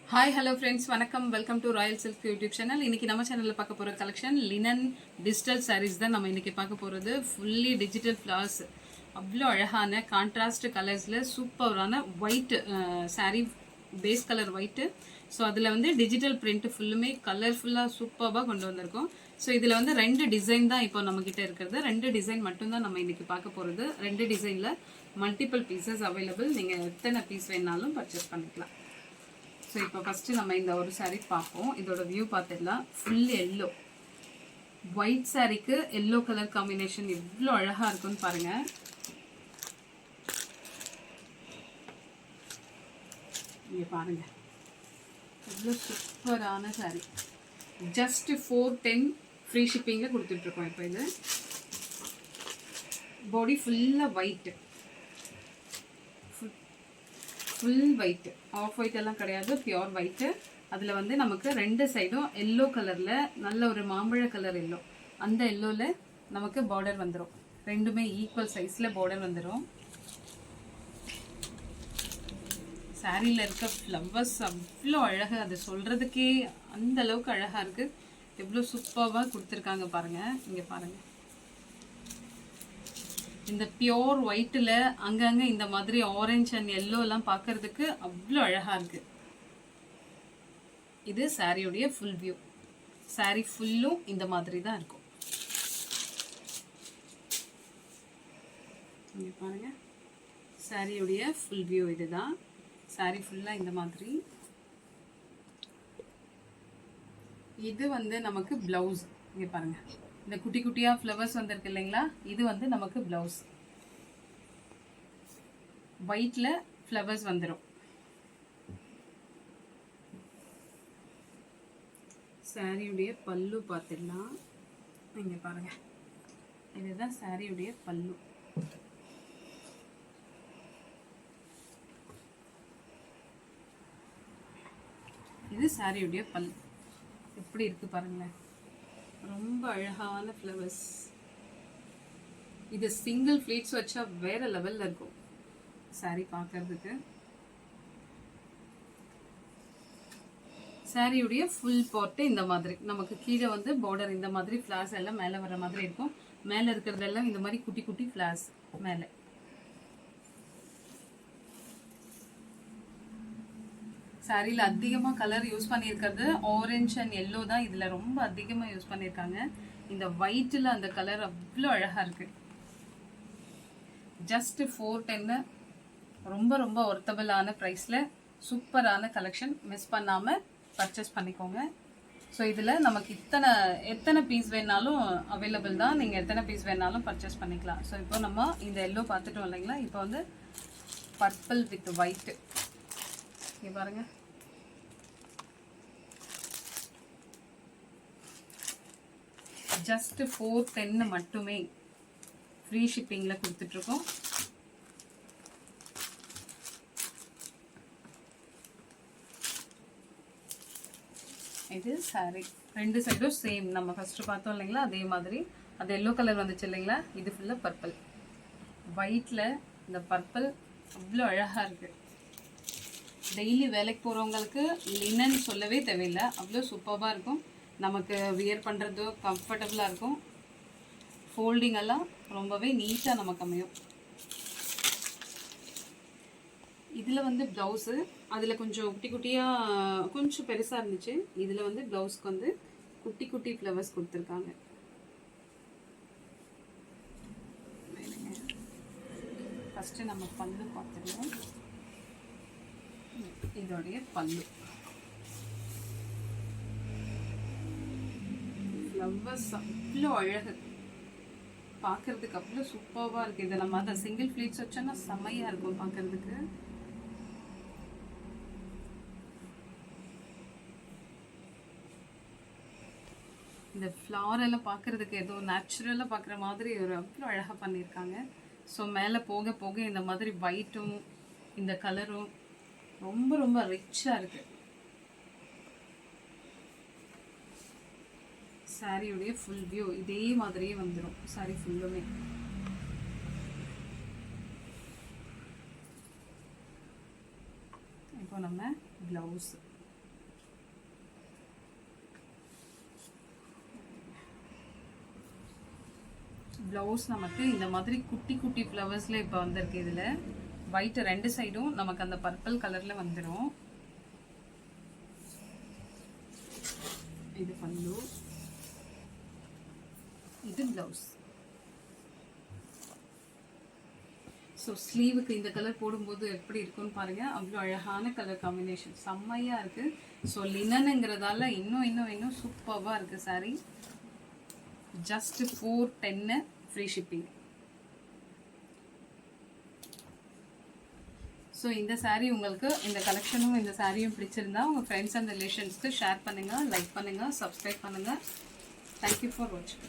Hi hello friends, வணக்கம். Welcome to Royal silk YouTube channel. இன்னைக்கு நம்ம சேனலில் பார்க்க போகிற கலெக்ஷன் லினன் டிஜிட்டல் சாரீஸ் தான் நம்ம இன்னைக்கு பார்க்க போகிறது. ஃபுல்லி டிஜிட்டல் ஃப்ளார்ஸ், அவ்வளோ அழகான கான்ட்ராஸ்ட் கலர்ஸில் சூப்பரான white sari, base colour white. So அதில் வந்து டிஜிட்டல் பிரிண்ட் ஃபுல்லுமே கலர்ஃபுல்லாக சூப்பராக கொண்டு வந்திருக்கோம். ஸோ இதில் வந்து 2 டிசைன் தான் இப்போ நம்மக்கிட்ட இருக்கிறது. 2 டிசைன் மட்டும்தான் நம்ம இன்னைக்கு பார்க்க போகிறது. 2 டிசைனில் மல்டிபிள் பீசஸ் அவைலபிள். நீங்கள் எத்தனை பீஸ் வேணாலும் பர்ச்சேஸ் பண்ணிக்கலாம். ஸோ இப்போ ஃபஸ்ட்டு நம்ம இந்த ஒரு சாரீ பார்ப்போம். இதோட வியூ பார்த்துடலாம். ஃபுல் எல்லோ, ஒயிட் சாரீக்கு எல்லோ கலர் காம்பினேஷன் எவ்வளோ அழகாக இருக்குன்னு பாருங்கள். இங்கே பாருங்கள், எவ்வளோ சூப்பரான சாரீ. ஜஸ்ட் 410 ஃப்ரீ ஷிப்பிங்கில் கொடுத்துட்ருக்கோம். இப்போ இது பாடி ஃபுல்லாக white, full white, off white எல்லாம் கிடையாது, பியோர் ஒயிட்டு. அதில் வந்து நமக்கு 2 சைடும் எல்லோ கலரில், நல்ல ஒரு மாம்பழ கலர் எல்லோ, அந்த எல்லோவில் நமக்கு பார்டர் வந்துடும். ரெண்டுமே ஈக்குவல் சைஸில் பார்டர் வந்துடும். சாரியில் இருக்க ஃப்ளவர்ஸ் அவ்வளோ அழகாக, அது சொல்கிறதுக்கே அந்த அளவுக்கு அழகாக இருக்குது. எவ்வளோ சூப்பராக கொடுத்துருக்காங்க பாருங்கள். இங்கே பாருங்கள், இந்த பியோர் ஒயிட்டில் அங்கங்கே இந்த மாதிரி ஆரஞ்ச் அண்ட் எல்லோலாம் பார்க்கறதுக்கு அவ்வளோ அழகாக இருக்குது. இது சாரியுடைய ஃபுல் வியூ. சாரி ஃபுல்லும் இந்த மாதிரி தான் இருக்கும். இங்கே பாருங்கள், சாரியுடைய ஃபுல் வியூ இதுதான். சாரி ஃபுல்லாக இந்த மாதிரி. இது வந்து நமக்கு ப்ளவுஸ். இங்கே பாருங்கள், இந்த குட்டி குட்டியாக ஃப்ளவர்ஸ் வந்திருக்கு இல்லைங்களா, இது வந்து நமக்கு ப்ளவுஸ். ஒயிட்டில் ஃப்ளவர்ஸ் வந்துடும். சாரியுடைய பல்லு பார்த்துடலாம். இங்கே பாருங்கள், இதுதான் சாரியுடைய பல்லு. இது சாரியுடைய பல்லு. எப்படி இருக்குது பாருங்களேன், ரொம்ப அழகான ஃப்ளவர்ஸ். இது சிங்கிள் ஃப்ளீட்ஸ் வச்சா வேற லெவலில் இருக்கும் சாரி பார்க்கறதுக்கு. சாரியுடைய ஃபுல் பார்ட்டு இந்த மாதிரி. நமக்கு கீழே வந்து பார்டர் இந்த மாதிரி ஃப்ளார்ஸ் எல்லாம் மேலே வர மாதிரி இருக்கும். மேலே இருக்கிறதெல்லாம் இந்த மாதிரி குட்டி குட்டி ஃப்ளார்ஸ் மேலே. சாரியில் அதிகமாக கலர் யூஸ் பண்ணியிருக்கிறது ஆரஞ்ச் அண்ட் எல்லோ தான். இதில் ரொம்ப அதிகமாக யூஸ் பண்ணியிருக்காங்க. இந்த ஒயிட்டில் அந்த கலர் அவ்வளோ அழகாக இருக்குது. ஜஸ்ட் 410, ரொம்ப ரொம்ப ஒர்த்தபிளான ப்ரைஸில் சூப்பரான கலெக்ஷன். மிஸ் பண்ணாமல் பர்ச்சேஸ் பண்ணிக்கோங்க. ஸோ இதில் நமக்கு எத்தனை பீஸ் வேணாலும் அவைலபிள் தான். நீங்கள் எத்தனை பீஸ் வேணாலும் பர்ச்சேஸ் பண்ணிக்கலாம். ஸோ இப்போ நம்ம இந்த எல்லோ பார்த்துட்டோம் இல்லைங்களா, இப்போ வந்து பர்பிள் வித் ஒயிட்டு. இங்கே பாருங்கள், ஜஸ்ட் 410 மட்டுமே ஃப்ரீ ஷிப்பிங்கில் கொடுத்துட்ருக்கோம். இது சாரி 2 சைடும் சேம். நம்ம ஃபஸ்ட்டு பார்த்தோம் இல்லைங்களா, அதே மாதிரி. அது எல்லோ கலர் வந்துச்சு இல்லைங்களா, இது ஃபுல்லாக பர்பிள். ஒயிட்டில் இந்த பர்பிள் அவ்வளோ அழகாக இருக்குது. டெய்லி வேலைக்கு போகிறவங்களுக்கு லினன் சொல்லவே தேவையில்லை, அவ்வளோ சூப்பராக இருக்கும். நமக்கு வியர் பண்ணுறது கம்ஃபர்டபுளாக இருக்கும். ஃபோல்டிங் எல்லாம் ரொம்பவே நீட்டாக நமக்கு அமையும். இதில் வந்து ப்ளவுஸு, அதில் கொஞ்சம் குட்டி குட்டியாக கொஞ்சம் பெருசாக இருந்துச்சு. இதில் வந்து ப்ளவுஸ்க்கு வந்து குட்டி குட்டி ஃப்ளவர்ஸ் கொடுத்துருக்காங்க. ஃபஸ்ட்டு நம்ம பல்லு பார்த்துருவோம். இதோடைய பல்லு ஃப்ளவர்ஸ் அவ்வளோ அழகு, பார்க்கறதுக்கு அவ்வளோ சூப்பராக இருக்குது. இதை நம்ம அதை சிங்கிள் ஃப்ளீட்ஸ் வச்சோன்னா செம்மையாக இருக்கும் பார்க்கறதுக்கு. இந்த ஃப்ளாரெல்லாம் பார்க்கறதுக்கு ஏதோ நேச்சுரலாக பார்க்குற மாதிரி ஒரு அவ்வளோ அழகாக பண்ணியிருக்காங்க. ஸோ மேலே போக போக இந்த மாதிரி ஒயிட்டும் இந்த கலரும் ரொம்ப ரொம்ப ரிச்சாக இருக்குது. சாரியுடைய ஃபுல் வியூ இதே மாதிரியே வந்துடும். சாரி ஃபுல்லுமே இப்போ நம்ம ப்ளவுஸ் ப்ளவுஸ் நமக்கு இந்த மாதிரி குட்டி குட்டி ஃப்ளவர்ஸில் இப்போ வந்திருக்கு. இதில் ஒயிட் 2 சைடும் நமக்கு அந்த பர்பிள் கலரில் வந்துடும். இது பல்லு, இது ப்ளவுஸ். ஸோ ஸ்லீவுக்கு இந்த கலர் போடும்போது எப்படி இருக்குன்னு பாருங்கள். அவ்வளோ அழகான கலர் காம்பினேஷன், செம்மையாக இருக்குது. ஸோ லினனுங்கிறதால இன்னும் சூப்பராக இருக்குது sari. Just 410 free shipping. So இந்த சாரீ உங்களுக்கு, இந்த கலெக்ஷனும் இந்த சாரியும் பிடிச்சிருந்தா உங்கள் ஃப்ரெண்ட்ஸ் அண்ட் ரிலேஷன்ஸ்க்கு ஷேர் பண்ணுங்கள், லைக் பண்ணுங்கள், சப்ஸ்கிரைப் பண்ணுங்கள். தேங்க்யூ ஃபார் வாட்சிங்.